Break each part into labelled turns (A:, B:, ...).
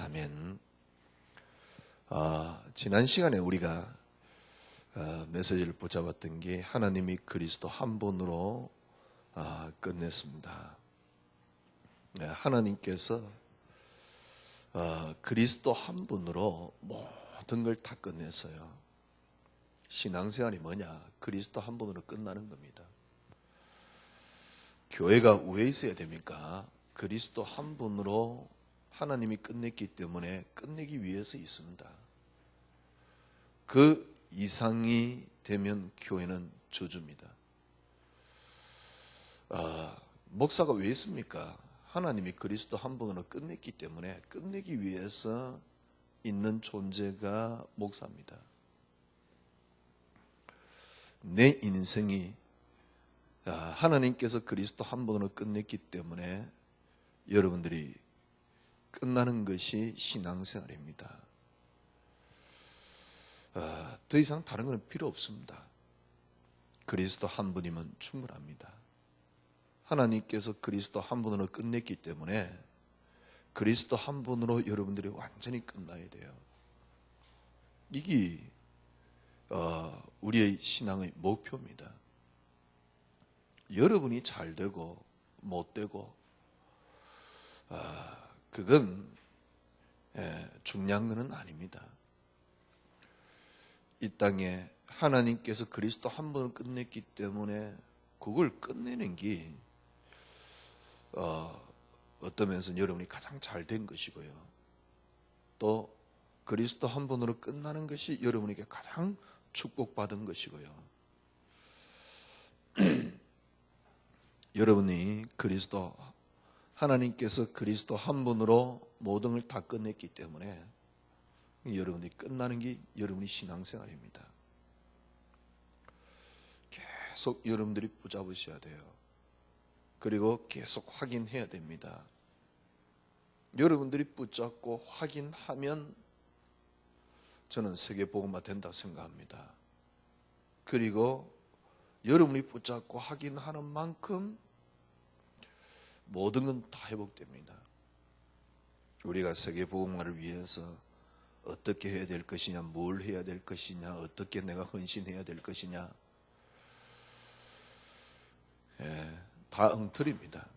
A: 아멘. 지난 시간에 우리가 메시지를 붙잡았던 게 하나님이 그리스도 한 분으로 끝냈습니다. 하나님께서 그리스도 한 분으로 모든 걸 다 끝냈어요. 신앙생활이 뭐냐? 그리스도 한 분으로 끝나는 겁니다. 교회가 왜 있어야 됩니까? 그리스도 한 분으로 하나님이 끝냈기 때문에 끝내기 위해서 있습니다. 그 이상이 되면 교회는 저주입니다. 목사가 왜 있습니까? 하나님이 그리스도 한 분으로 끝냈기 때문에 끝내기 위해서 있는 존재가 목사입니다. 내 인생이 하나님께서 그리스도 한 분으로 끝냈기 때문에 여러분들이 끝나는 것이 신앙생활입니다. 더 이상 다른 건 필요 없습니다. 그리스도 한 분이면 충분합니다. 하나님께서 그리스도 한 분으로 끝냈기 때문에 그리스도 한 분으로 여러분들이 완전히 끝나야 돼요. 이게 우리의 신앙의 목표입니다. 여러분이 잘 되고 못 되고 그건 중요한 것은 아닙니다. 이 땅에 하나님께서 그리스도 한 분을 끝냈기 때문에 그걸 끝내는 게 어떤 면에서는 여러분이 가장 잘 된 것이고요. 또 그리스도 한 분으로 끝나는 것이 여러분에게 가장 축복받은 것이고요. 여러분이 하나님께서 그리스도 한 분으로 모든 걸 다 끝냈기 때문에 여러분이 끝나는 게 여러분의 신앙생활입니다. 계속 여러분들이 붙잡으셔야 돼요. 그리고 계속 확인해야 됩니다. 여러분들이 붙잡고 확인하면 저는 세계복음화 된다고 생각합니다. 그리고 여러분이 붙잡고 확인하는 만큼 모든 건 다 회복됩니다. 우리가 세계복음화를 위해서 어떻게 해야 될 것이냐, 뭘 해야 될 것이냐, 어떻게 내가 헌신해야 될 것이냐, 다 엉터리입니다.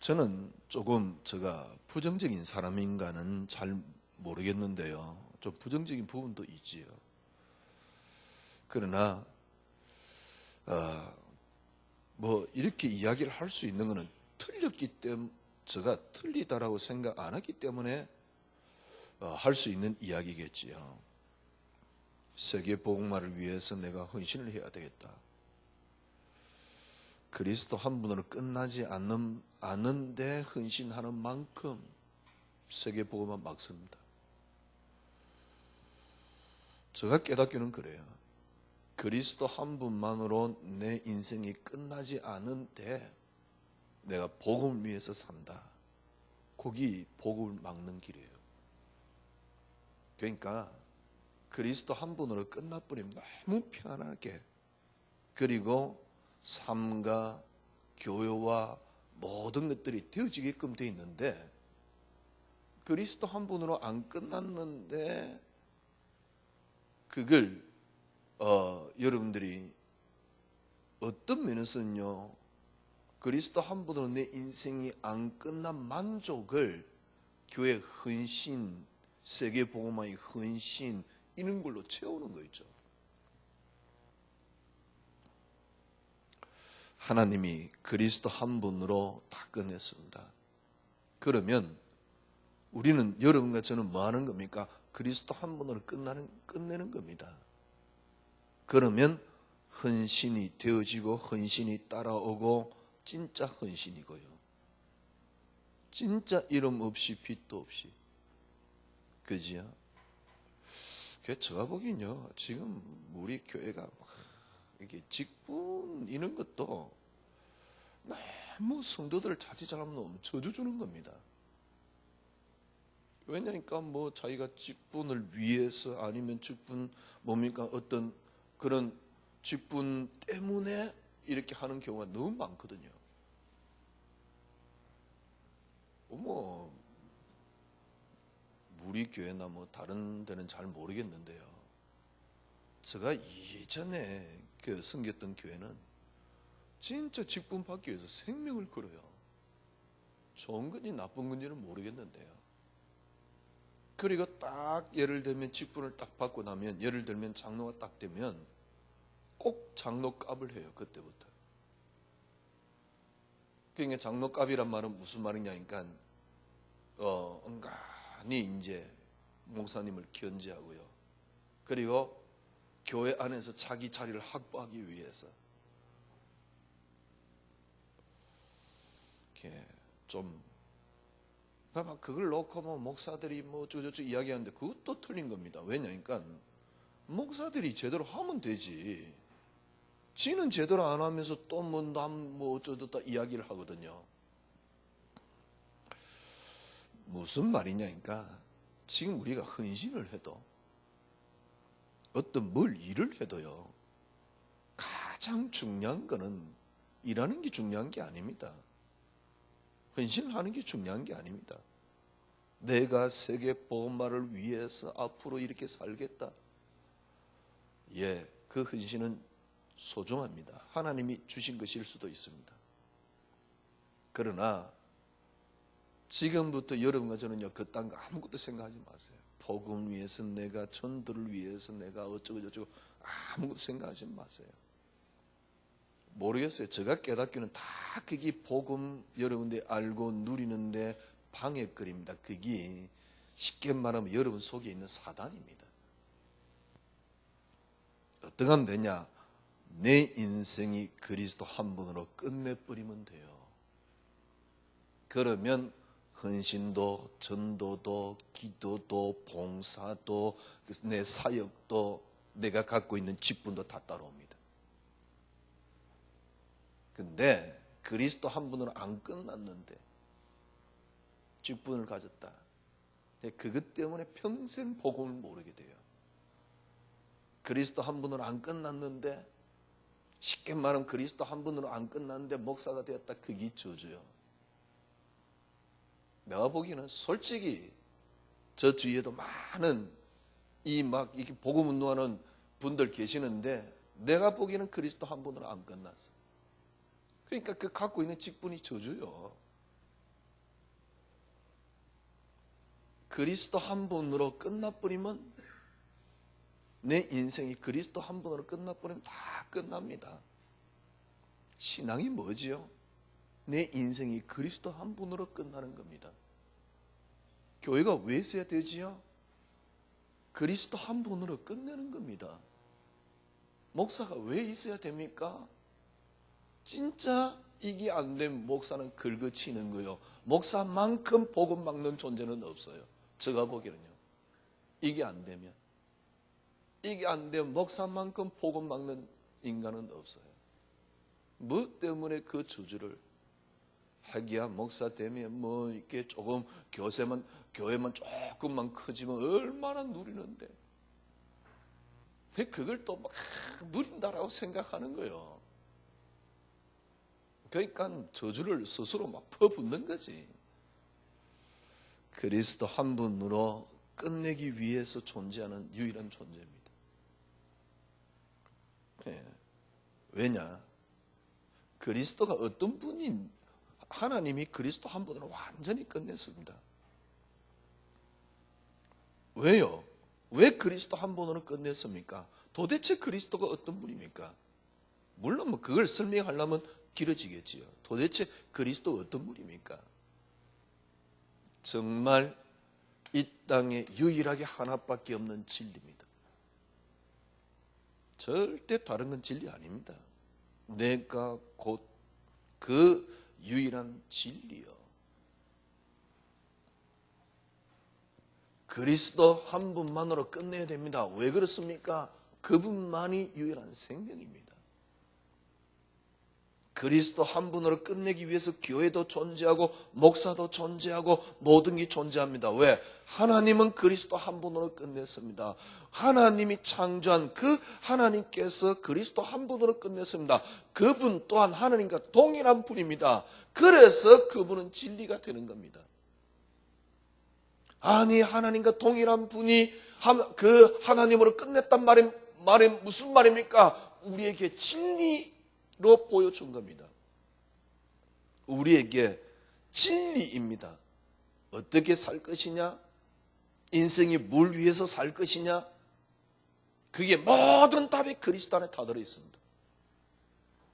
A: 저는 조금 제가 부정적인 사람인가는 잘 모르겠는데요. 좀 부정적인 부분도 있지요. 그러나 이렇게 이야기를 할 수 있는 것은 틀렸기 때문에, 제가 틀리다라고 생각 안 하기 때문에 할 수 있는 이야기겠지요. 세계 복음화를 위해서 내가 헌신을 해야 되겠다. 그리스도 한 분으로 끝나지 않는데 헌신하는 만큼 세계 복음화 막습니다. 제가 깨닫기는 그래요. 그리스도 한 분만으로 내 인생이 끝나지 않은데 내가 복음을 위해서 산다. 거기 복음을 막는 길이에요. 그러니까 그리스도 한 분으로 끝나버리면 너무 편안하게, 그리고 삶과 교회와 모든 것들이 되어지게끔 돼 있는데 그리스도 한 분으로 안 끝났는데 그걸 여러분들이 어떤 면에서는요, 그리스도 한 분으로 내 인생이 안 끝난 만족을 교회 헌신, 세계 복음화의 헌신 이런 걸로 채우는 거죠. 하나님이 그리스도 한 분으로 다 끝냈습니다. 그러면 우리는, 여러분과 저는 뭐 하는 겁니까? 그리스도 한 분으로 끝내는 겁니다. 그러면 헌신이 되어지고 헌신이 따라오고 진짜 헌신이고요. 진짜 이름 없이 빚도 없이. 그지요? 제가 보기엔요, 지금 우리 교회가 이게 직분 이런 것도 너무 성도들을 자칫잘하면 너무 저주 주는 겁니다. 왜냐니까 자기가 직분을 위해서, 아니면 직분 뭡니까, 어떤 그런 직분 때문에 이렇게 하는 경우가 너무 많거든요. 우리 교회나 뭐 다른 데는 잘 모르겠는데요. 제가 예전에 그 섬겼던 교회는 진짜 직분 받기 위해서 생명을 걸어요. 좋은 건지 나쁜 건지는 모르겠는데요. 그리고 딱 예를 들면 직분을 딱 받고 나면, 예를 들면 장로가 딱 되면 꼭 장로값을 해요. 그때부터. 그러니까 장로값이란 말은 무슨 말이냐니까 은간히 이제 목사님을 견제하고요. 그리고 교회 안에서 자기 자리를 확보하기 위해서 이렇게 좀 그걸 놓고 뭐 목사들이 뭐 어쩌고저쩌고 이야기하는데 그것도 틀린 겁니다. 왜냐니까 목사들이 제대로 하면 되지. 지는 제대로 안 하면서 또 뭐 남 뭐 어쩌다 이야기를 하거든요. 무슨 말이냐니까 지금 우리가 헌신을 해도 어떤 뭘 일을 해도요. 가장 중요한 거는 일하는 게 중요한 게 아닙니다. 헌신을 하는 게 중요한 게 아닙니다. 내가 세계 복음화를 위해서 앞으로 이렇게 살겠다. 예, 그 헌신은 소중합니다. 하나님이 주신 것일 수도 있습니다. 그러나 지금부터 여러분과 저는요, 그딴 거 아무것도 생각하지 마세요. 복음 위해서 내가, 전도를 위해서 내가 어쩌고 저쩌고 아무것도 생각하지 마세요. 모르겠어요. 제가 깨닫기는 다 그게 복음 여러분들이 알고 누리는데 방해거리입니다. 그게 쉽게 말하면 여러분 속에 있는 사단입니다. 어떻게 하면 되냐? 내 인생이 그리스도 한 분으로 끝내버리면 돼요. 그러면 헌신도, 전도도, 기도도, 봉사도, 내 사역도, 내가 갖고 있는 직분도 다 따라옵니다. 근데 그리스도 한 분으로 안 끝났는데 직분을 가졌다. 그것 때문에 평생 복음을 모르게 돼요. 그리스도 한 분으로 안 끝났는데, 쉽게 말하면 그리스도 한 분으로 안 끝났는데 목사가 되었다. 그게 저주요. 내가 보기에는 솔직히 저 주위에도 많은 이렇게 복음 운동하는 분들 계시는데 내가 보기에는 그리스도 한 분으로 안 끝났어. 그러니까 그 갖고 있는 직분이 저주요. 그리스도 한 분으로 끝나버리면, 내 인생이 그리스도 한 분으로 끝나버리면 다 끝납니다. 신앙이 뭐지요? 내 인생이 그리스도 한 분으로 끝나는 겁니다. 교회가 왜 있어야 되지요? 그리스도 한 분으로 끝내는 겁니다. 목사가 왜 있어야 됩니까? 진짜 이게 안 되면 목사는 긁어치는 거요. 목사만큼 복음 막는 존재는 없어요. 제가 보기에는요. 이게 안 되면 목사만큼 복음 막는 인간은 없어요. 뭐 때문에 그 저주를 하기야 목사 되면 뭐 이렇게 조금 교회만 조금만 커지면 얼마나 누리는데, 그걸 또 막 누린다라고 생각하는 거예요. 그러니까 저주를 스스로 막 퍼붓는 거지. 그리스도 한 분으로 끝내기 위해서 존재하는 유일한 존재입니다. 왜냐? 그리스도가 어떤 분인, 하나님이 그리스도 한 분으로 완전히 끝냈습니다. 왜요? 왜 그리스도 한 분으로 끝냈습니까? 도대체 그리스도가 어떤 분입니까? 물론 뭐 그걸 설명하려면 길어지겠지요. 도대체 그리스도가 어떤 분입니까? 정말 이 땅에 유일하게 하나밖에 없는 진리입니다. 절대 다른 건 진리 아닙니다. 내가 곧 그 유일한 진리요. 그리스도 한 분만으로 끝내야 됩니다. 왜 그렇습니까? 그분만이 유일한 생명입니다. 그리스도 한 분으로 끝내기 위해서 교회도 존재하고 목사도 존재하고 모든 게 존재합니다. 왜? 하나님은 그리스도 한 분으로 끝냈습니다. 하나님이 창조한 그 하나님께서 그리스도 한 분으로 끝냈습니다. 그분 또한 하나님과 동일한 분입니다. 그래서 그분은 진리가 되는 겁니다. 아니, 하나님과 동일한 분이 그 하나님으로 끝냈단 말이 무슨 말입니까? 우리에게 진리로 보여준 겁니다. 우리에게 진리입니다. 어떻게 살 것이냐? 인생이 뭘 위해서 살 것이냐? 그게 모든 답이 그리스도 안에 다 들어있습니다.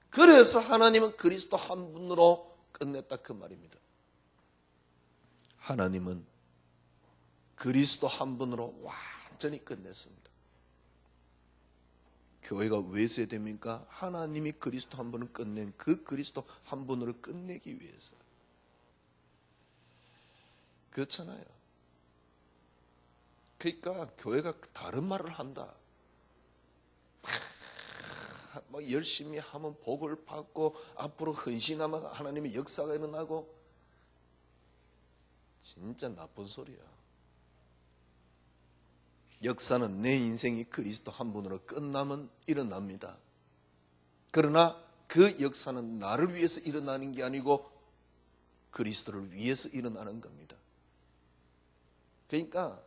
A: 그래서 하나님은 그리스도 한 분으로 끝냈다 그 말입니다. 하나님은 그리스도 한 분으로 완전히 끝냈습니다. 교회가 왜 있어야 됩니까? 하나님이 그리스도 한 분을 끝낸 그 그리스도 한 분으로 끝내기 위해서. 그렇잖아요. 그러니까 교회가 다른 말을 한다. 뭐 열심히 하면 복을 받고 앞으로 헌신하면 하나님의 역사가 일어나고, 진짜 나쁜 소리야. 역사는 내 인생이 그리스도 한 분으로 끝나면 일어납니다. 그러나 그 역사는 나를 위해서 일어나는 게 아니고 그리스도를 위해서 일어나는 겁니다. 그러니까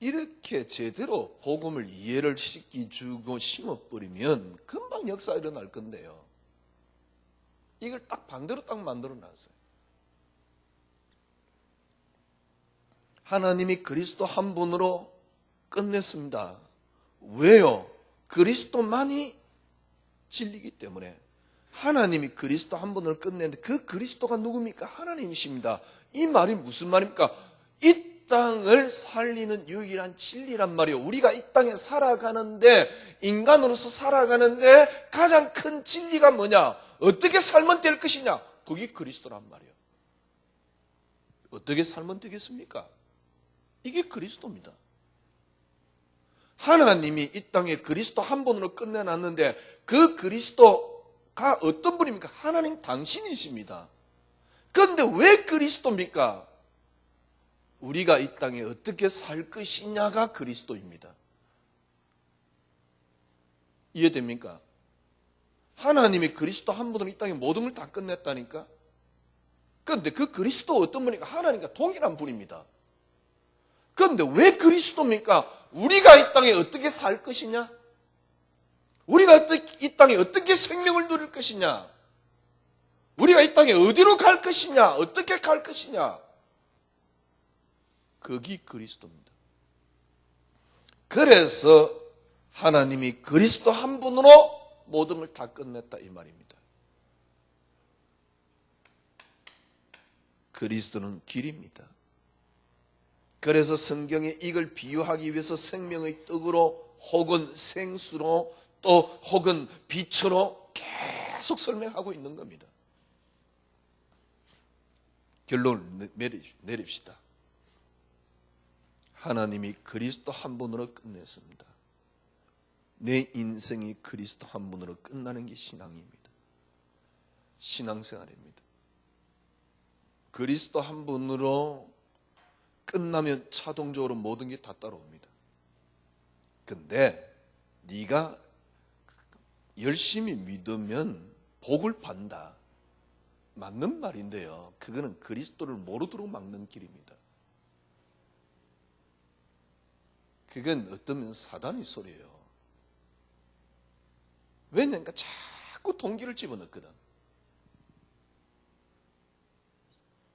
A: 이렇게 제대로 복음을 이해를 시켜주고 심어버리면 금방 역사가 일어날 건데요. 이걸 딱 반대로 딱 만들어놨어요. 하나님이 그리스도 한 분으로 끝냈습니다. 왜요? 그리스도만이 진리이기 때문에. 하나님이 그리스도 한 분을 끝냈는데 그 그리스도가 누굽니까? 하나님이십니다. 이 말이 무슨 말입니까? 이 땅을 살리는 유일한 진리란 말이에요. 우리가 이 땅에 살아가는데, 인간으로서 살아가는데 가장 큰 진리가 뭐냐? 어떻게 살면 될 것이냐? 그게 그리스도란 말이에요. 어떻게 살면 되겠습니까? 이게 그리스도입니다. 하나님이 이 땅에 그리스도 한 분으로 끝내놨는데 그 그리스도가 어떤 분입니까? 하나님 당신이십니다. 그런데 왜 그리스도입니까? 우리가 이 땅에 어떻게 살 것이냐가 그리스도입니다. 이해됩니까? 하나님이 그리스도 한 분으로 이 땅에 모든 걸 다 끝냈다니까? 그런데 그 그리스도 어떤 분입니까? 하나님과 동일한 분입니다. 그런데 왜 그리스도입니까? 우리가 이 땅에 어떻게 살 것이냐? 우리가 이 땅에 어떻게 생명을 누릴 것이냐? 우리가 이 땅에 어디로 갈 것이냐? 어떻게 갈 것이냐? 그게 그리스도입니다. 그래서 하나님이 그리스도 한 분으로 모든 걸 다 끝냈다 이 말입니다. 그리스도는 길입니다. 그래서 성경에 이걸 비유하기 위해서 생명의 떡으로 혹은 생수로 또 혹은 빛으로 계속 설명하고 있는 겁니다. 결론을 내립시다. 하나님이 그리스도 한 분으로 끝냈습니다. 내 인생이 그리스도 한 분으로 끝나는 게 신앙입니다. 신앙생활입니다. 그리스도 한 분으로 끝나면 자동적으로 모든 게 다 따라옵니다. 근데 네가 열심히 믿으면 복을 받는다. 맞는 말인데요. 그거는 그리스도를 모르도록 막는 길입니다. 그건 어쩌면 사단의 소리예요. 왜냐니까 자꾸 동기를 집어넣거든.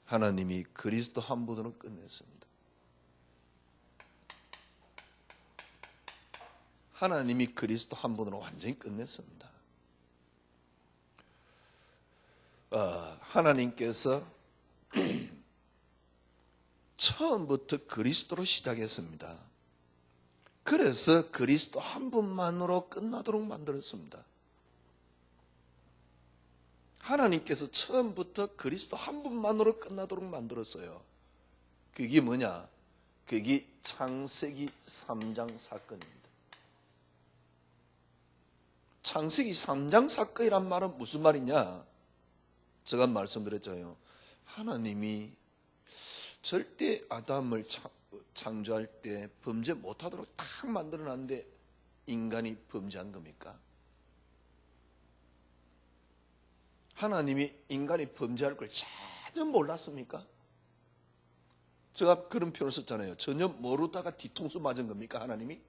A: 하나님이 그리스도 한 분으로 끝냈습니다. 하나님이 그리스도 한 분으로 완전히 끝냈습니다. 하나님께서 처음부터 그리스도로 시작했습니다. 그래서 그리스도 한 분만으로 끝나도록 만들었습니다. 하나님께서 처음부터 그리스도 한 분만으로 끝나도록 만들었어요. 그게 뭐냐? 그게 창세기 3장 사건입니다. 창세기 3장 사건이란 말은 무슨 말이냐? 제가 말씀드렸잖아요. 하나님이 절대 아담을 창조할 때 범죄 못하도록 딱 만들어놨는데 인간이 범죄한 겁니까? 하나님이 인간이 범죄할 걸 전혀 몰랐습니까? 제가 그런 표현을 썼잖아요. 전혀 모르다가 뒤통수 맞은 겁니까, 하나님이?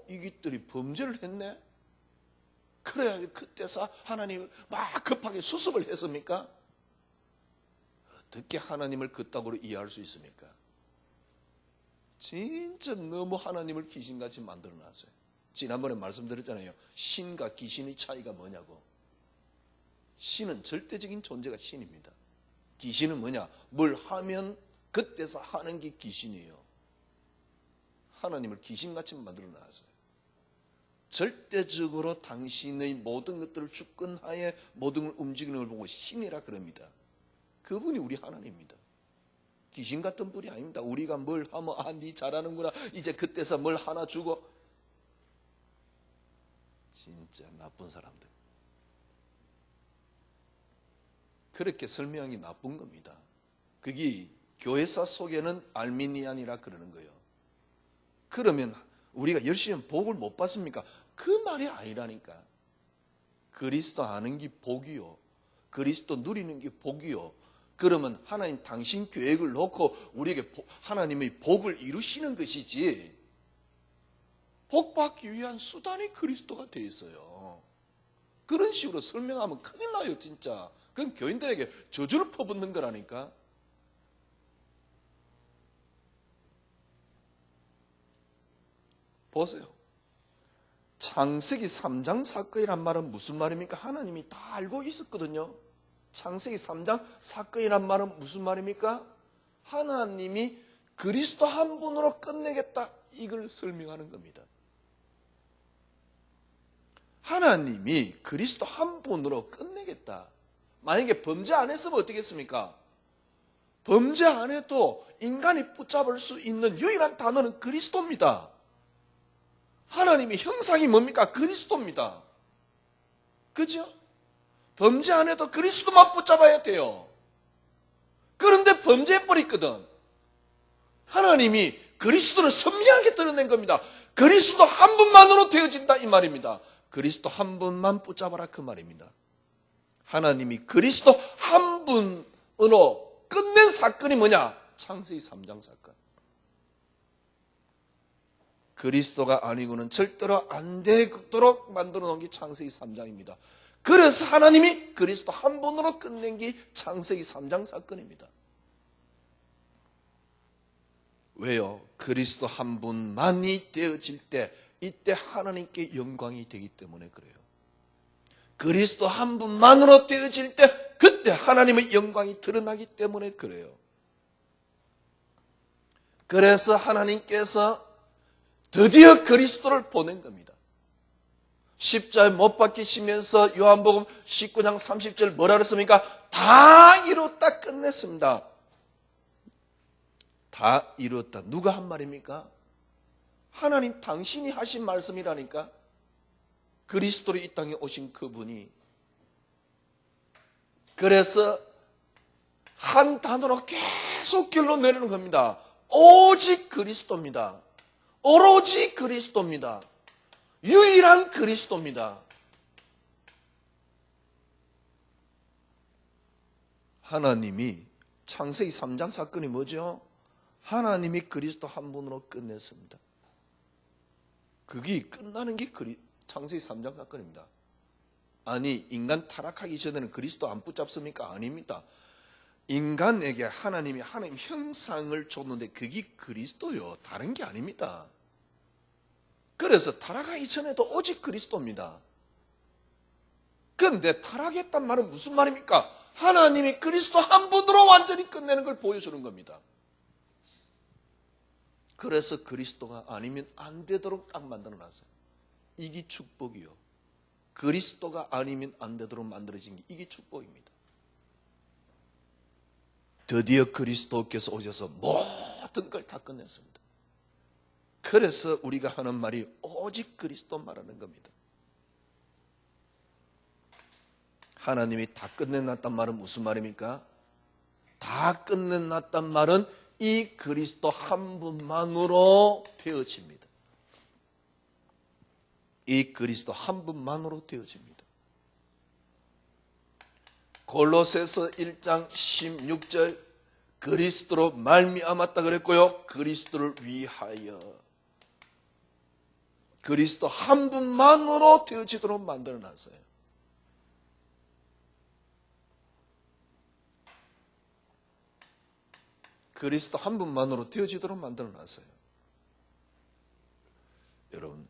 A: 이것들이 범죄를 했네? 그래야 그때서 하나님을 막 급하게 수습을 했습니까? 어떻게 하나님을 그따구로 이해할 수 있습니까? 진짜 너무 하나님을 귀신같이 만들어놨어요. 지난번에 말씀드렸잖아요. 신과 귀신의 차이가 뭐냐고. 신은 절대적인 존재가 신입니다. 귀신은 뭐냐? 뭘 하면 그때서 하는 게 귀신이에요. 하나님을 귀신같이 만들어놨어요. 절대적으로 당신의 모든 것들을 주권하에 모든 걸 움직이는 걸 보고 신이라 그럽니다. 그분이 우리 하나님입니다. 귀신 같은 분이 아닙니다. 우리가 뭘 하면 네 잘하는구나. 이제 그때서 뭘 하나 주고. 진짜 나쁜 사람들. 그렇게 설명하기 나쁜 겁니다. 그게 교회사 속에는 알미니안이라 그러는 거예요. 그러면 우리가 열심히 복을 못 받습니까? 그 말이 아니라니까. 그리스도 아는 게 복이요. 그리스도 누리는 게 복이요. 그러면 하나님 당신 계획을 놓고 우리에게 하나님의 복을 이루시는 것이지, 복 받기 위한 수단이 그리스도가 되어 있어요. 그런 식으로 설명하면 큰일 나요, 진짜. 그건 교인들에게 저주를 퍼붓는 거라니까. 보세요. 창세기 3장 사건이란 말은 무슨 말입니까? 하나님이 다 알고 있었거든요. 창세기 3장 사건이란 말은 무슨 말입니까? 하나님이 그리스도 한 분으로 끝내겠다, 이걸 설명하는 겁니다. 하나님이 그리스도 한 분으로 끝내겠다. 만약에 범죄 안 했으면 어떻겠습니까? 범죄 안 해도 인간이 붙잡을 수 있는 유일한 단어는 그리스도입니다. 하나님의 형상이 뭡니까? 그리스도입니다. 그죠? 범죄 안 해도 그리스도만 붙잡아야 돼요. 그런데 범죄해버렸거든. 하나님이 그리스도를 선명하게 드러낸 겁니다. 그리스도 한 분만으로 되어진다, 이 말입니다. 그리스도 한 분만 붙잡아라, 그 말입니다. 하나님이 그리스도 한 분으로 끝낸 사건이 뭐냐? 창세기 3장 사건. 그리스도가 아니고는 절대로 안 되도록 만들어 놓은 게 창세기 3장입니다. 그래서 하나님이 그리스도 한 분으로 끝낸 게 창세기 3장 사건입니다. 왜요? 그리스도 한 분만이 되어질 때, 이때 하나님께 영광이 되기 때문에 그래요. 그리스도 한 분만으로 되어질 때, 그때 하나님의 영광이 드러나기 때문에 그래요. 그래서 하나님께서 드디어 그리스도를 보낸 겁니다. 십자가에 못 박히시면서 요한복음 19장 30절 뭐라 그랬습니까? 다 이뤘다, 끝냈습니다. 다 이뤘다. 누가 한 말입니까? 하나님 당신이 하신 말씀이라니까. 그리스도로 이 땅에 오신 그분이. 그래서 한 단어로 계속 결론 내리는 겁니다. 오직 그리스도입니다. 오로지 그리스도입니다. 유일한 그리스도입니다. 하나님이 창세기 3장 사건이 뭐죠? 하나님이 그리스도 한 분으로 끝냈습니다. 그게 끝나는 게 창세기 3장 사건입니다. 아니, 인간 타락하기 전에는 그리스도 안 붙잡습니까? 아닙니다. 인간에게 하나님이 하나님 형상을 줬는데 그게 그리스도요, 다른 게 아닙니다. 그래서 타락하기 전에도 오직 그리스도입니다. 그런데 타락했단 말은 무슨 말입니까? 하나님이 그리스도 한 분으로 완전히 끝내는 걸 보여주는 겁니다. 그래서 그리스도가 아니면 안 되도록 딱 만들어놨어요. 이게 축복이요. 그리스도가 아니면 안 되도록 만들어진 게 이게 축복입니다. 드디어 그리스도께서 오셔서 모든 걸 다 끝냈습니다. 그래서 우리가 하는 말이 오직 그리스도 말하는 겁니다. 하나님이 다 끝내놨단 말은 무슨 말입니까? 다 끝내놨단 말은 이 그리스도 한 분만으로 되어집니다. 이 그리스도 한 분만으로 되어집니다. 골로새서 1장 16절, 그리스도로 말미암았다 그랬고요. 그리스도를 위하여. 그리스도 한 분만으로 되어지도록 만들어놨어요. 그리스도 한 분만으로 되어지도록 만들어놨어요. 여러분,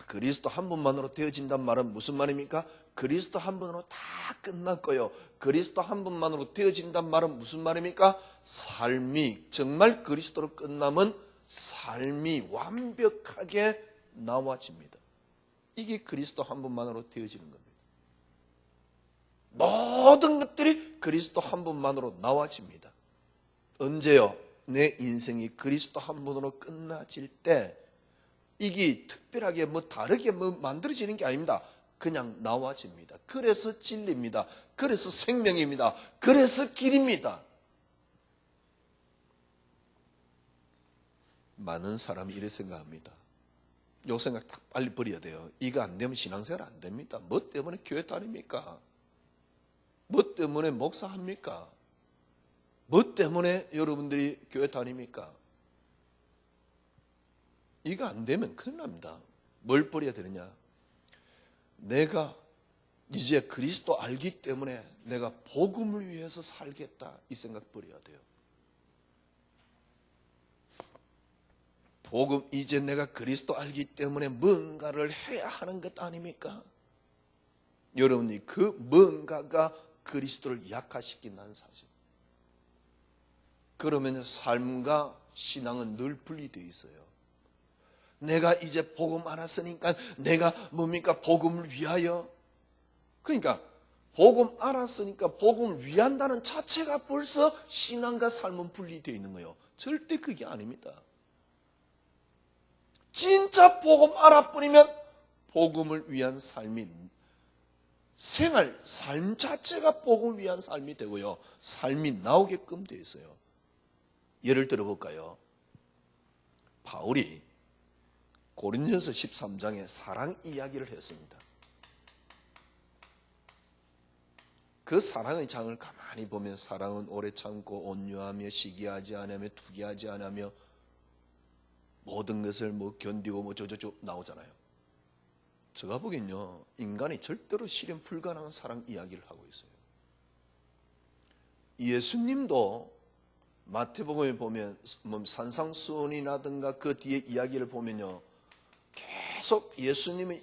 A: 그리스도 한 분만으로 되어진단 말은 무슨 말입니까? 그리스도 한 분으로 다 끝났고요. 그리스도 한 분만으로 되어진단 말은 무슨 말입니까? 삶이 정말 그리스도로 끝나면 삶이 완벽하게 나와집니다. 이게 그리스도 한 분만으로 되어지는 겁니다. 모든 것들이 그리스도 한 분만으로 나와집니다. 언제요? 내 인생이 그리스도 한 분으로 끝나질 때 이게 특별하게 다르게 만들어지는 게 아닙니다. 그냥 나와집니다. 그래서 진리입니다. 그래서 생명입니다. 그래서 길입니다. 많은 사람이 이렇게 생각합니다. 요 생각 딱 빨리 버려야 돼요. 이거 안 되면 신앙생활 안 됩니다. 뭐 때문에 교회 다닙니까? 뭐 때문에 목사합니까? 뭐 때문에 여러분들이 교회 다닙니까? 이거 안 되면 큰일 납니다. 뭘 버려야 되느냐? 내가 이제 그리스도 알기 때문에 내가 복음을 위해서 살겠다. 이 생각 버려야 돼요. 복음, 이제 내가 그리스도 알기 때문에 뭔가를 해야 하는 것 아닙니까? 여러분이 그 뭔가가 그리스도를 약화시킨다는 사실. 그러면 삶과 신앙은 늘 분리되어 있어요. 내가 이제 복음 알았으니까 내가 뭡니까? 복음을 위하여. 그러니까 복음 알았으니까 복음을 위한다는 자체가 벌써 신앙과 삶은 분리되어 있는 거예요. 절대 그게 아닙니다. 진짜 복음 알아버리면 복음을 위한 삶이 생활, 삶 자체가 복음을 위한 삶이 되고요. 삶이 나오게끔 되어 있어요. 예를 들어볼까요? 바울이 고린도전서 13장에 사랑 이야기를 했습니다. 그 사랑의 장을 가만히 보면 사랑은 오래 참고 온유하며 시기하지 않으며 투기하지 않으며 모든 것을 견디고 저저저 나오잖아요. 제가 보기엔요, 인간이 절대로 실현 불가능한 사랑 이야기를 하고 있어요. 예수님도 마태복음에 보면 산상수훈이라든가 그 뒤에 이야기를 보면요, 계속 예수님의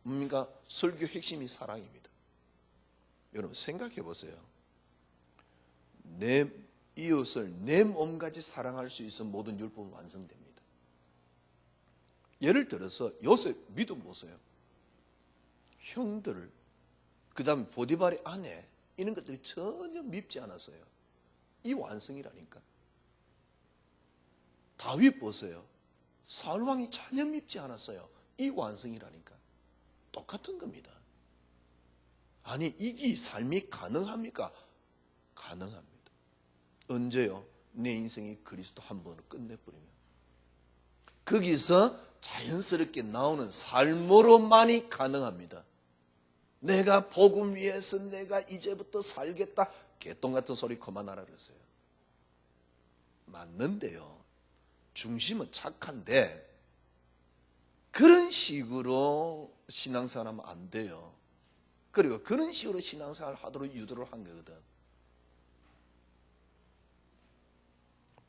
A: 뭡니까? 설교 핵심이 사랑입니다. 여러분 생각해 보세요. 내 이웃을 내 몸같이 사랑할 수 있어 모든 율법은 완성됩니다. 예를 들어서 요셉 믿음 보세요. 형들, 그 다음에 보디발의 아내, 이런 것들이 전혀 밉지 않았어요. 이 완성이라니까. 다윗 보세요. 사울왕이 전혀 밉지 않았어요. 이 완성이라니까. 똑같은 겁니다. 아니, 이게 삶이 가능합니까? 가능합니다. 언제요? 내 인생이 그리스도 한 번으로 끝내버리면. 거기서 자연스럽게 나오는 삶으로만이 가능합니다. 내가 복음 위해서 내가 이제부터 살겠다. 개똥 같은 소리 그만하라 그랬어요. 맞는데요. 중심은 착한데 그런 식으로 신앙생활하면 안 돼요. 그리고 그런 식으로 신앙생활 하도록 유도를 한 거거든.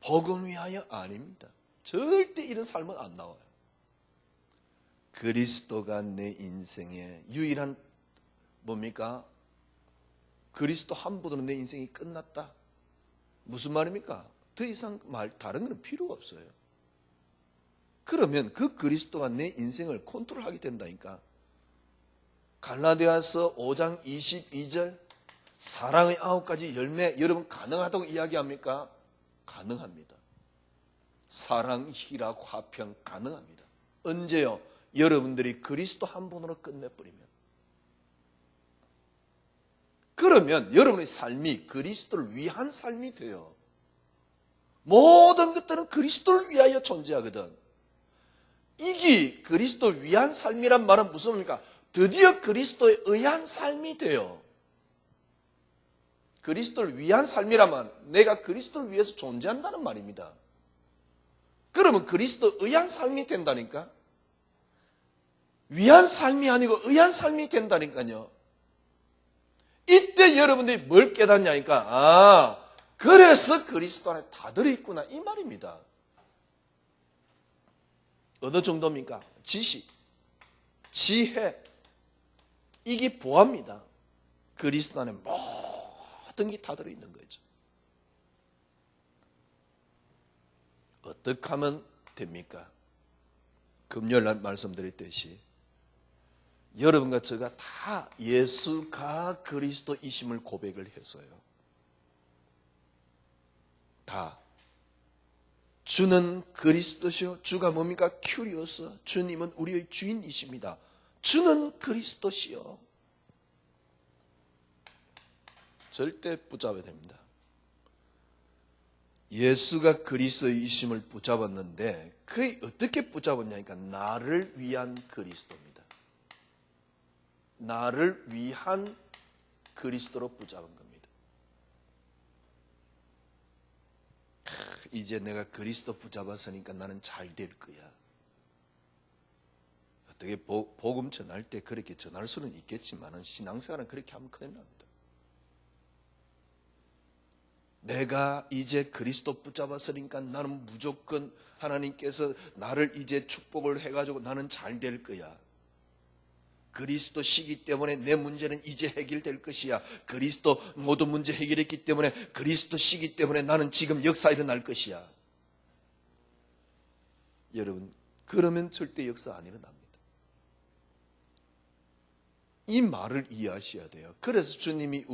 A: 복음 위하여 아닙니다. 절대 이런 삶은 안 나와요. 그리스도가 내 인생의 유일한 뭡니까? 그리스도 한 분으로 내 인생이 끝났다. 무슨 말입니까? 더 이상 다른 건 필요가 없어요. 그러면 그 그리스도가 내 인생을 컨트롤하게 된다니까. 갈라디아서 5장 22절 사랑의 9가지 열매, 여러분 가능하다고 이야기합니까? 가능합니다. 사랑, 희락, 화평 가능합니다. 언제요? 여러분들이 그리스도 한 분으로 끝내버리면. 그러면 여러분의 삶이 그리스도를 위한 삶이 돼요. 모든 것들은 그리스도를 위하여 존재하거든. 이게 그리스도를 위한 삶이란 말은 무슨 말입니까? 드디어 그리스도에 의한 삶이 돼요. 그리스도를 위한 삶이라면 내가 그리스도를 위해서 존재한다는 말입니다. 그러면 그리스도 의한 삶이 된다니까. 위한 삶이 아니고 의한 삶이 된다니까요. 이때 여러분들이 뭘 깨닫냐니까, 그래서 그리스도 안에 다 들어있구나 이 말입니다. 어느 정도입니까? 지식, 지혜, 이게 보합니다. 그리스도 안에 모든 게 다 들어있는 거죠. 어떻게 하면 됩니까? 금요일 날 말씀드렸듯이 여러분과 제가 다 예수가 그리스도이심을 고백을 했어요. 다. 주는 그리스도시요. 주가 뭡니까? 큐리오스. 주님은 우리의 주인이십니다. 주는 그리스도시요. 절대 붙잡아야 됩니다. 예수가 그리스도이심을 붙잡았는데 그게 어떻게 붙잡았냐니까 나를 위한 그리스도입니다. 나를 위한 그리스도로 붙잡은 겁니다. 이제 내가 그리스도 붙잡았으니까 나는 잘 될 거야. 어떻게 복음 전할 때 그렇게 전할 수는 있겠지만 신앙생활은 그렇게 하면 큰일 납니다. 내가 이제 그리스도 붙잡았으니까 나는 무조건 하나님께서 나를 이제 축복을 해가지고 나는 잘 될 거야. 그리스도시기 때문에 내 문제는 이제 해결될 것이야. 그리스도 모든 문제 해결했기 때문에 그리스도시기 때문에 나는 지금 역사 일어날 것이야. 여러분, 그러면 절대 역사 안 일어납니다. 이 말을 이해하셔야 돼요. 그래서 주님이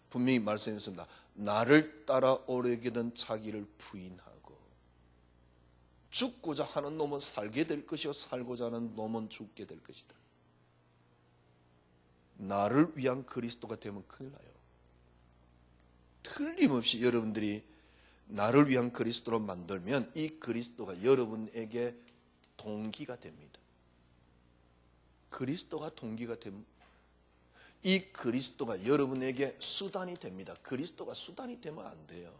A: 분명히 말씀하셨습니다. 나를 따라오려거든 자기를 부인하고 죽고자 하는 놈은 살게 될 것이요 살고자 하는 놈은 죽게 될 것이다. 나를 위한 그리스도가 되면 큰일 나요. 틀림없이 여러분들이 나를 위한 그리스도로 만들면 이 그리스도가 여러분에게 동기가 됩니다. 그리스도가 동기가 됩니다. 이 그리스도가 여러분에게 수단이 됩니다. 그리스도가 수단이 되면 안 돼요.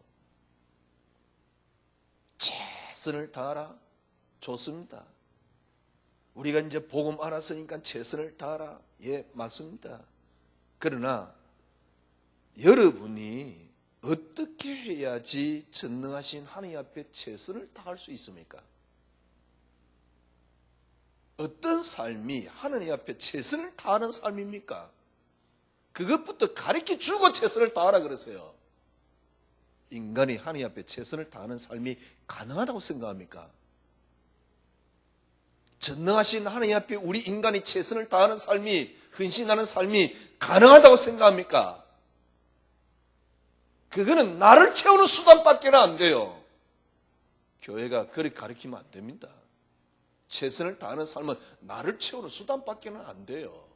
A: 최선을 다하라. 좋습니다. 우리가 이제 복음 알았으니까 최선을 다하라. 예, 맞습니다. 그러나 여러분이 어떻게 해야지 전능하신 하나님 앞에 최선을 다할 수 있습니까? 어떤 삶이 하나님 앞에 최선을 다하는 삶입니까? 그것부터 가르쳐 주고 최선을 다하라 그러세요. 인간이 하나님 앞에 최선을 다하는 삶이 가능하다고 생각합니까? 전능하신 하나님 앞에 우리 인간이 최선을 다하는 삶이, 헌신하는 삶이 가능하다고 생각합니까? 그거는 나를 채우는 수단밖에 안 돼요. 교회가 그렇게 가르치면 안 됩니다. 최선을 다하는 삶은 나를 채우는 수단밖에 안 돼요.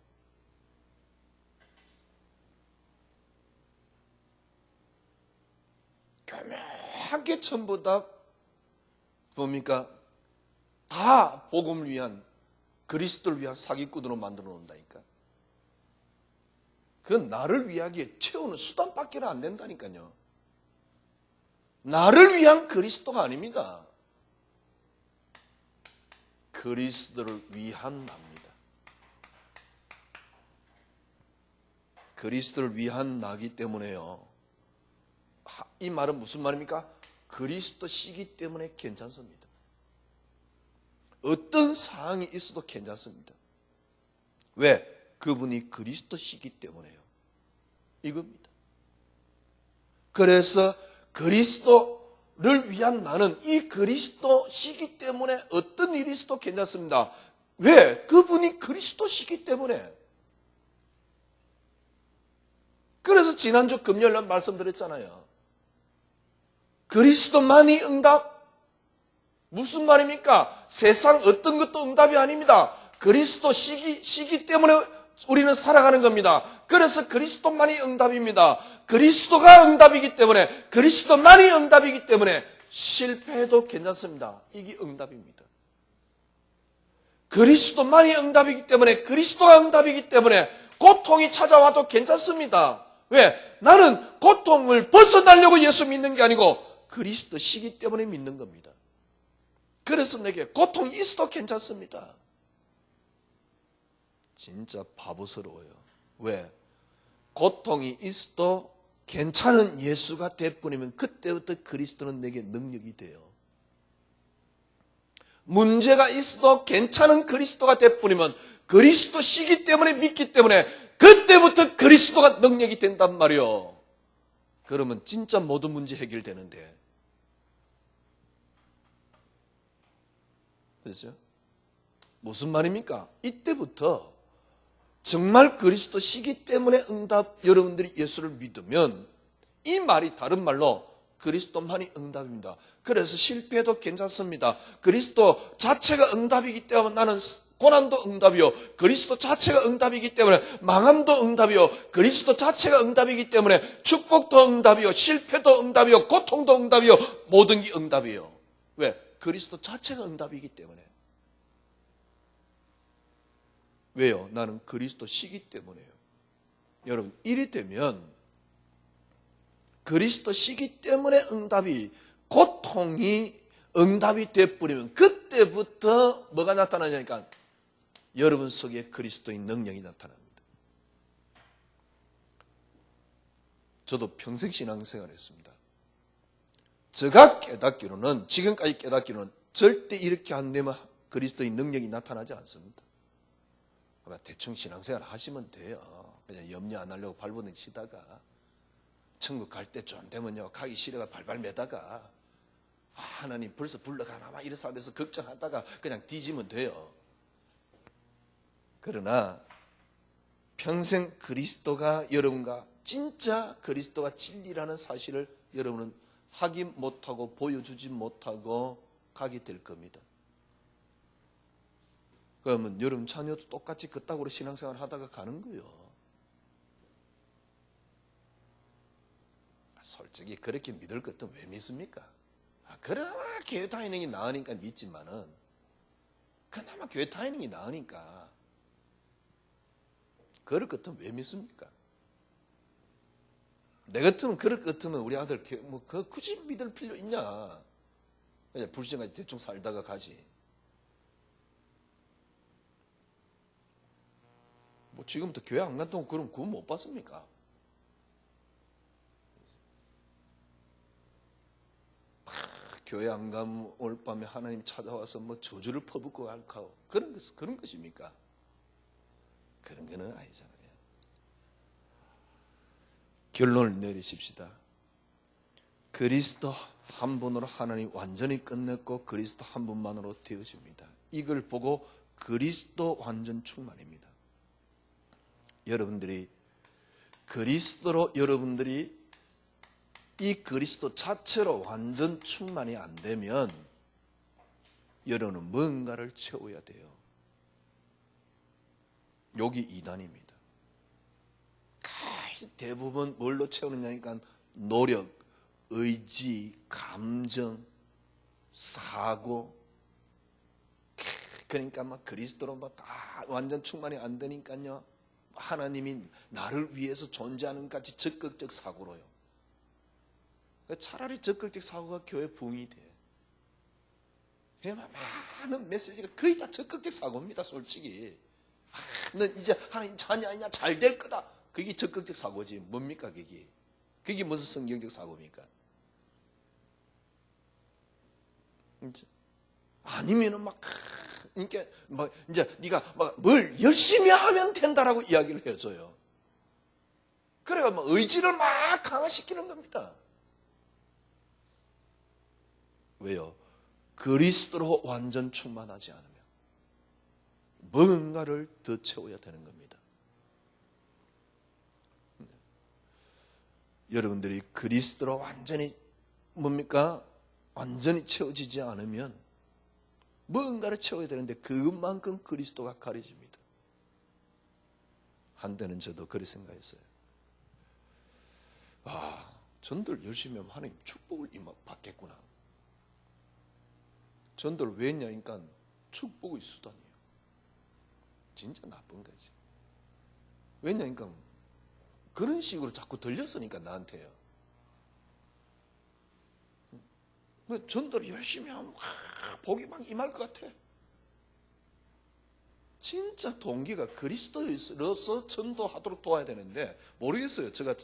A: 교묘하게 전부 다 뭡니까? 다 복음을 위한, 그리스도를 위한 사기꾼으로 만들어 놓는다니까. 그건 나를 위하기에 채우는 수단밖에 안 된다니까요. 나를 위한 그리스도가 아닙니다. 그리스도를 위한 나입니다. 그리스도를 위한 나기 때문에요. 이 말은 무슨 말입니까? 그리스도시기 때문에 괜찮습니다. 어떤 상황이 있어도 괜찮습니다. 왜? 그분이 그리스도시기 때문에요. 이겁니다. 그래서 그리스도를 위한 나는 이 그리스도시기 때문에 어떤 일이 있어도 괜찮습니다. 왜? 그분이 그리스도시기 때문에. 그래서 지난주 금요일날 말씀드렸잖아요. 그리스도만이 응답? 무슨 말입니까? 세상 어떤 것도 응답이 아닙니다. 그리스도 시기 때문에 우리는 살아가는 겁니다. 그래서 그리스도만이 응답입니다. 그리스도가 응답이기 때문에, 그리스도만이 응답이기 때문에 실패해도 괜찮습니다. 이게 응답입니다. 그리스도만이 응답이기 때문에, 그리스도가 응답이기 때문에 고통이 찾아와도 괜찮습니다. 왜? 나는 고통을 벗어나려고 예수 믿는 게 아니고 그리스도시기 때문에 믿는 겁니다. 그래서 내게 고통이 있어도 괜찮습니다. 진짜 바보스러워요. 왜? 고통이 있어도 괜찮은 예수가 돼버리면 그때부터 그리스도는 내게 능력이 돼요. 문제가 있어도 괜찮은 그리스도가 돼버리면 그리스도시기 때문에 믿기 때문에 그때부터 그리스도가 능력이 된단 말이요. 그러면 진짜 모든 문제 해결되는데. 그렇죠? 무슨 말입니까? 이때부터 정말 그리스도시기 때문에 여러분들이 예수를 믿으면 이 말이 다른 말로 그리스도만이 응답입니다. 그래서 실패해도 괜찮습니다. 그리스도 자체가 응답이기 때문에 나는 고난도 응답이요. 그리스도 자체가 응답이기 때문에 망함도 응답이요. 그리스도 자체가 응답이기 때문에 축복도 응답이요. 실패도 응답이요. 고통도 응답이요. 모든 게 응답이요. 왜? 그리스도 자체가 응답이기 때문에. 왜요? 나는 그리스도시기 때문에요. 여러분, 이리 되면 그리스도시기 때문에 응답이, 고통이 응답이 되어버리면 그때부터 뭐가 나타나냐니까 여러분 속에 그리스도의 능력이 나타납니다. 저도 평생 신앙생활을 했습니다. 제가 깨닫기로는, 지금까지 깨닫기로는 절대 이렇게 안 되면 그리스도의 능력이 나타나지 않습니다. 대충 신앙생활 하시면 돼요. 그냥 염려 안 하려고 발버둥 치다가 천국 갈 때쯤 되면요 가기 싫어가 발발 매다가 하나님 벌써 불러가나 막 이래서 하면서 걱정하다가 그냥 뒤지면 돼요. 그러나 평생 그리스도가 여러분과 진짜 그리스도가 진리라는 사실을 여러분은 확인 못하고 보여주지 못하고 가게 될 겁니다. 그러면 여러분 자녀도 똑같이 그따구로 신앙생활 하다가 가는 거예요. 솔직히 그렇게 믿을 것도 왜 믿습니까? 그나마 교회 다니는 게 나으니까 믿지만은, 그나마 교회 다니는 게 나으니까 그럴 것 같으면 왜 믿습니까? 내 같으면 그럴 것 같으면 우리 아들 뭐 굳이 믿을 필요 있냐? 그냥 불신까지 대충 살다가 가지. 뭐 지금부터 교회 안 간다고 그럼 구원 못 받습니까? 교회 안 가면 올 밤에 하나님 찾아와서 뭐 저주를 퍼붓고 할까? 그런 것입니까? 그런 거는 아니잖아요. 결론을 내리십시다. 그리스도 한 분으로 하나님 완전히 끝냈고 그리스도 한 분만으로 되어집니다. 이걸 보고 그리스도 완전 충만입니다. 여러분들이 그리스도로 여러분들이 이 그리스도 자체로 완전 충만이 안 되면 여러분은 뭔가를 채워야 돼요. 여기 이단입니다. 대부분 뭘로 채우느냐니까 노력, 의지, 감정, 사고. 그러니까 막 그리스도로 막 다 완전 충만이 안 되니까요. 하나님이 나를 위해서 존재하는 같이 적극적 사고로요. 차라리 적극적 사고가 교회 부흥이 돼. 많은 메시지가 거의 다 적극적 사고입니다, 솔직히. 넌 이제 하나님 자녀 아니냐, 잘 될 거다. 그게 적극적 사고지. 뭡니까, 그게? 그게 무슨 성경적 사고입니까? 아니면은 막, 그러니까 뭐 이제 네가 막 뭘 열심히 하면 된다라고 이야기를 해줘요. 그래가 뭐 의지를 막 강화시키는 겁니다. 왜요? 그리스도로 완전 충만하지 않으면 뭔가를 더 채워야 되는 겁니다. 여러분들이 그리스도로 완전히 뭡니까? 완전히 채워지지 않으면 뭔가를 채워야 되는데 그것만큼 그리스도가 가려집니다. 한때는 저도 그렇게 생각했어요. 전도를 열심히 하면 하나님 축복을 받겠구나. 전도를 왜 했냐니까 축복의 수단이에요. 진짜 나쁜 거지. 왜냐니까 그런 식으로 자꾸 들렸으니까 나한테요. 전도를 열심히 하면 복이 막 임할 것 같아. 진짜 동기가 그리스도로서 전도하도록 도와야 되는데 모르겠어요. 제가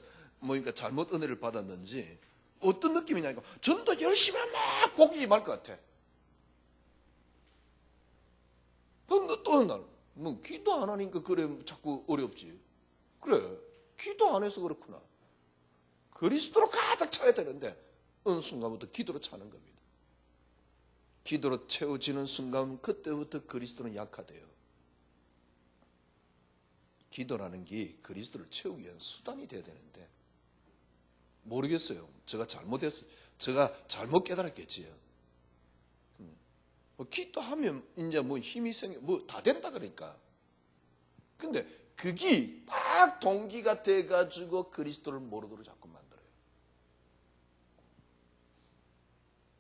A: 그러니까 잘못 은혜를 받았는지 어떤 느낌이냐니까 전도 열심히 하면 막 복이 임할 것 같아. 근데 또 어느 날 뭐 기도 안 하니까 그래 자꾸 어렵지. 그래 기도 안 해서 그렇구나. 그리스도로 가득 차야 되는데 어느 순간부터 기도로 차는 겁니다. 기도로 채워지는 순간 그때부터 그리스도는 약화돼요. 기도라는 게 그리스도를 채우기 위한 수단이 돼야 되는데 모르겠어요. 제가 잘못했어요. 제가 잘못 깨달았겠지요. 기도하면 이제 뭐 힘이 생겨 뭐 다 된다 그러니까. 근데 그게 딱 동기가 돼가지고 그리스도를 모르도록 자꾸 만들어요.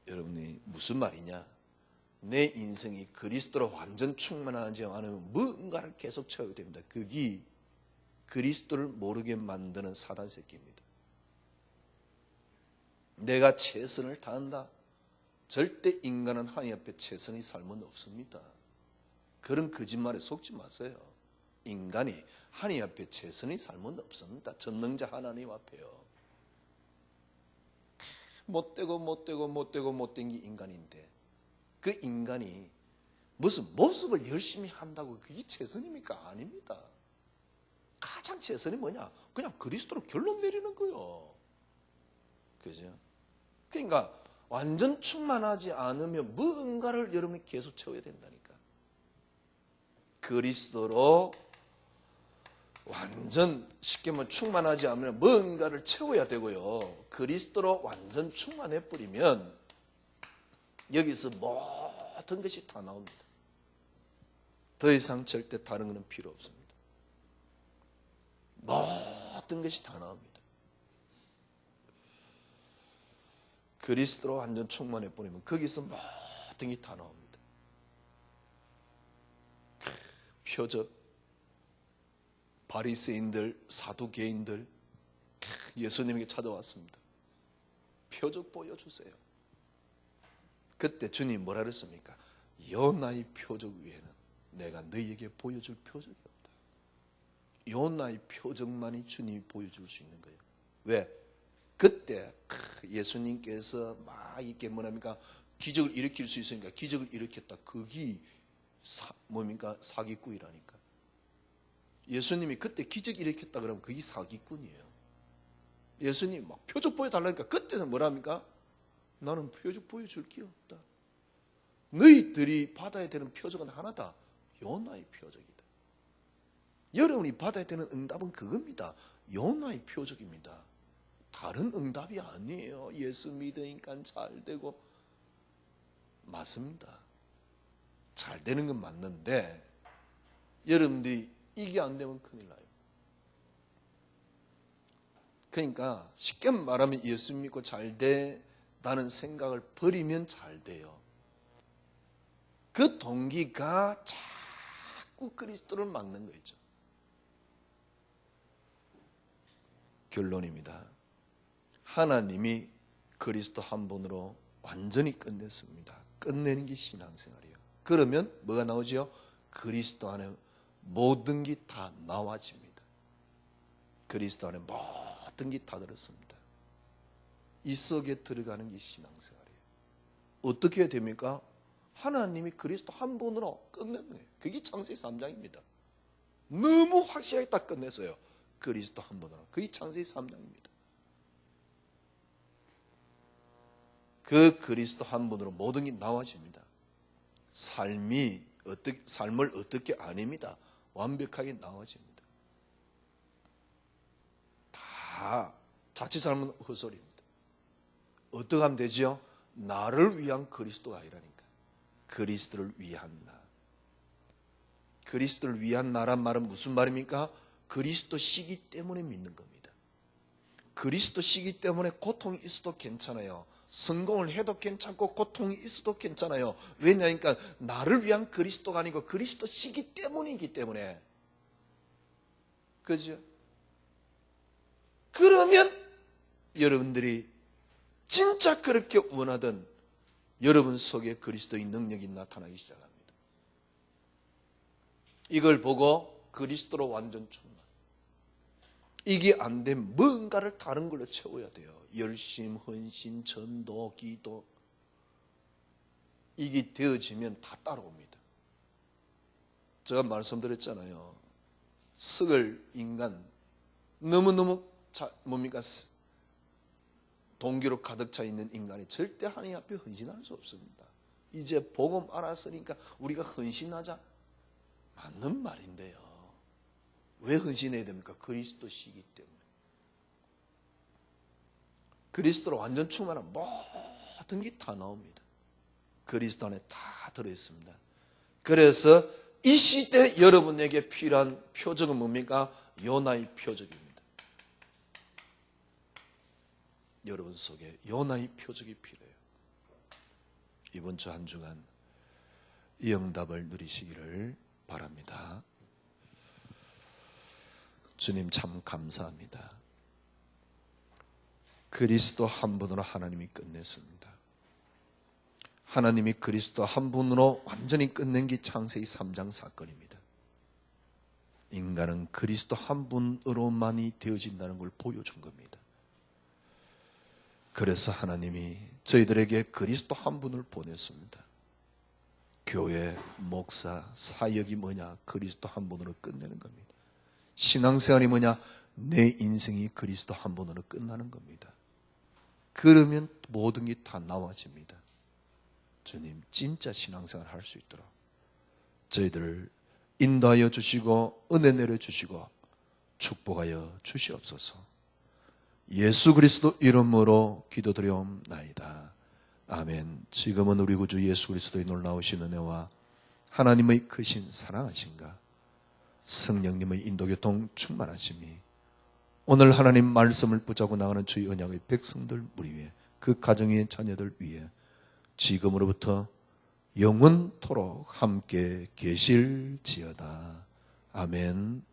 A: 여러분이 무슨 말이냐? 내 인생이 그리스도로 완전 충만하지 않으면 뭔가를 계속 채워야 됩니다. 그게 그리스도를 모르게 만드는 사단 새끼입니다. 내가 최선을 다한다. 절대 인간은 하나님 앞에 최선의 삶은 없습니다. 그런 거짓말에 속지 마세요. 인간이 하나님 앞에 최선의 삶은 없습니다. 전능자 하나님 앞에요. 못된 게 인간인데 그 인간이 무슨 모습을 열심히 한다고 그게 최선입니까? 아닙니다. 가장 최선이 뭐냐? 그냥 그리스도로 결론 내리는 거예요. 그죠? 그러니까 완전 충만하지 않으면 뭔가를 여러분이 계속 채워야 된다니까. 그리스도로 완전 쉽게 말하면 충만하지 않으면 뭔가를 채워야 되고요. 그리스도로 완전 충만해버리면 여기서 모든 것이 다 나옵니다. 더 이상 절대 다른 것은 필요 없습니다. 모든 것이 다 나옵니다. 그리스도로 완전 충만해버리면 거기서 모든 게 다 나옵니다. 표적, 바리새인들, 사두개인들 예수님에게 찾아왔습니다. 표적 보여주세요. 그때 주님 뭐라 그랬습니까? 요나의 표적 외에는 내가 너희에게 보여줄 표적이 없다. 요나의 표적만이 주님이 보여줄 수 있는 거예요. 왜? 그때 예수님께서 막 이렇게 뭐랍니까? 기적을 일으킬 수 있으니까 기적을 일으켰다. 그게 뭡니까? 사기꾼이라니까. 예수님이 그때 기적 일으켰다 그러면 그게 사기꾼이에요. 예수님 막 표적 보여달라니까 그때는 뭐랍니까? 나는 표적 보여줄 게 없다. 너희들이 받아야 되는 표적은 하나다. 요나의 표적이다. 여러분이 받아야 되는 응답은 그겁니다. 요나의 표적입니다. 다른 응답이 아니에요. 예수 믿으니까 잘 되고 맞습니다. 잘 되는 건 맞는데 여러분들이 이게 안 되면 큰일 나요. 그러니까 쉽게 말하면 예수 믿고 잘 된다는 생각을 버리면 잘 돼요. 그 동기가 자꾸 그리스도를 막는 거죠. 결론입니다. 하나님이 그리스도 한 분으로 완전히 끝냈습니다. 끝내는 게 신앙생활이에요. 그러면 뭐가 나오죠? 그리스도 안에 모든 게 다 나와집니다. 그리스도 안에 모든 게 다 들었습니다. 이 속에 들어가는 게 신앙생활이에요. 어떻게 해야 됩니까? 하나님이 그리스도 한 분으로 끝낸 거예요. 그게 창세기 3장입니다. 너무 확실하게 딱 끝냈어요. 그리스도 한 분으로. 그게 창세기 3장입니다. 그 그리스도 한 분으로 모든 게 나와집니다. 삶을 어떻게 아닙니다. 완벽하게 나와집니다. 다 자칫 잘못 헛소리입니다. 어떻게 하면 되죠? 나를 위한 그리스도가 아니라니까. 그리스도를 위한 나. 그리스도를 위한 나란 말은 무슨 말입니까? 그리스도시기 때문에 믿는 겁니다. 그리스도시기 때문에 고통이 있어도 괜찮아요. 성공을 해도 괜찮고 고통이 있어도 괜찮아요. 왜냐니까 나를 위한 그리스도가 아니고 그리스도시기 때문이기 때문에. 그죠? 그러면 여러분들이 진짜 그렇게 원하던 여러분 속에 그리스도의 능력이 나타나기 시작합니다. 이걸 보고 그리스도로 완전 충만. 이게 안 되면 뭔가를 다른 걸로 채워야 돼요. 열심, 헌신, 전도, 기도. 이게 되어지면 다 따라옵니다. 제가 말씀드렸잖아요. 썩을 인간, 너무너무 동기로 가득 차 있는 인간이 절대 하나님 앞에 헌신할 수 없습니다. 이제 복음 알았으니까 우리가 헌신하자. 맞는 말인데요. 왜 헌신해야 됩니까? 그리스도시기 때문에. 그리스도로 완전 충만한 모든 게 다 나옵니다. 그리스도 안에 다 들어있습니다. 그래서 이 시대 여러분에게 필요한 표적은 뭡니까? 요나의 표적입니다. 여러분 속에 요나의 표적이 필요해요. 이번 주 한 주간 이 응답을 누리시기를 바랍니다. 주님 참 감사합니다. 그리스도 한 분으로 하나님이 끝냈습니다. 하나님이 그리스도 한 분으로 완전히 끝낸 게 창세기 3장 사건입니다. 인간은 그리스도 한 분으로만이 되어진다는 걸 보여준 겁니다. 그래서 하나님이 저희들에게 그리스도 한 분을 보냈습니다. 교회, 목사, 사역이 뭐냐? 그리스도 한 분으로 끝내는 겁니다. 신앙생활이 뭐냐? 내 인생이 그리스도 한 분으로 끝나는 겁니다. 그러면 모든 게 다 나와집니다. 주님, 진짜 신앙생활 할 수 있도록 저희들을 인도하여 주시고 은혜 내려주시고 축복하여 주시옵소서. 예수 그리스도 이름으로 기도드리옵나이다. 아멘. 지금은 우리 구주 예수 그리스도의 놀라우신 은혜와 하나님의 크신 사랑하신가, 성령님의 인도교통 충만하심이 오늘 하나님 말씀을 붙잡고 나가는 주의 언약의 백성들 우리 위에, 그 가정의 자녀들 위에 지금으로부터 영원토록 함께 계실지어다. 아멘.